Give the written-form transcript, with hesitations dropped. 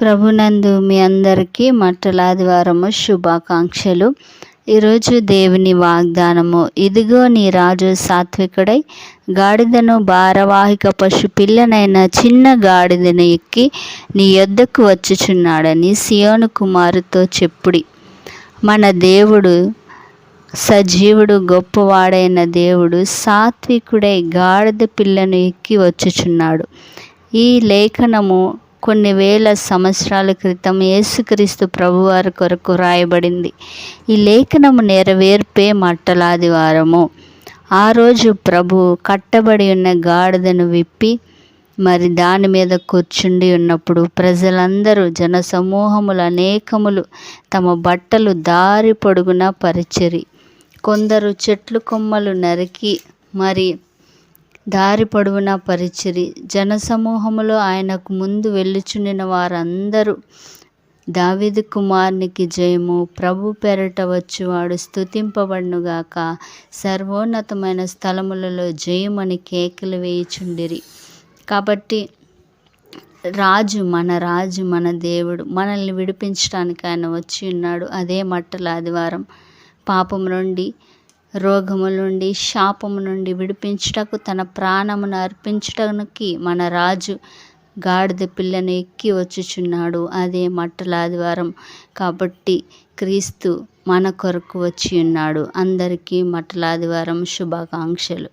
ప్రభునందు మీ అందరికీ మట్టలాదివారము శుభాకాంక్షలు. ఈరోజు దేవుని వాగ్దానము, ఇదిగో నీ రాజు సాత్వికుడై గాడిదను భారవాహిక పశు పిల్లనైన చిన్న గాడిదను ఎక్కి నీ యొద్దకు వచ్చుచున్నాడని సియోను కుమారుతో చెప్పుడి. మన దేవుడు సజీవుడు, గొప్పవాడైన దేవుడు సాత్వికుడై గాడిద పిల్లను ఎక్కి వచ్చుచున్నాడు. ఈ లేఖనము కొన్ని వేల సంవత్సరాల క్రితం యేసుక్రీస్తు ప్రభువారి కొరకు రాయబడింది. ఈ లేఖనము నెరవేర్పే మట్టలాదివారము. ఆ రోజు ప్రభు కట్టబడి ఉన్న గాడిదను విప్పి మరి దాని మీద కూర్చుండి ఉన్నప్పుడు ప్రజలందరూ, జనసమూహములు అనేకములు తమ బట్టలు దారి పొడుగునా పరిచిరి. కొందరు చెట్లు కొమ్మలు నరికి మరి దారి పొడవునా పరిచిరి. జనసమూహములో ఆయనకు ముందు వెళ్ళుచుండిన వారందరూ, దావీదు కుమారునికి జయము, ప్రభు పెరట వచ్చువాడు స్తుతింపబడునుగాక, సర్వోన్నతమైన స్థలములలో జయమని కేకలు వేయుచుండిరి. కాబట్టి రాజు మన దేవుడు మనల్ని విడిపించడానికి ఆయన వచ్చి ఉన్నాడు. అదే మట్టలాదివారం. పాపము నుండి, రోగముల నుండి, శాపము నుండి విడిపించుటకు, తన ప్రాణమును అర్పించుటకి మన రాజు గాడిద పిల్లను ఎక్కి వచ్చుచున్నాడు. అదే మట్టలాదివారం. కాబట్టి క్రీస్తు మన కొరకు వచ్చి ఉన్నాడు. అందరికీ మట్టలాదివారం శుభాకాంక్షలు.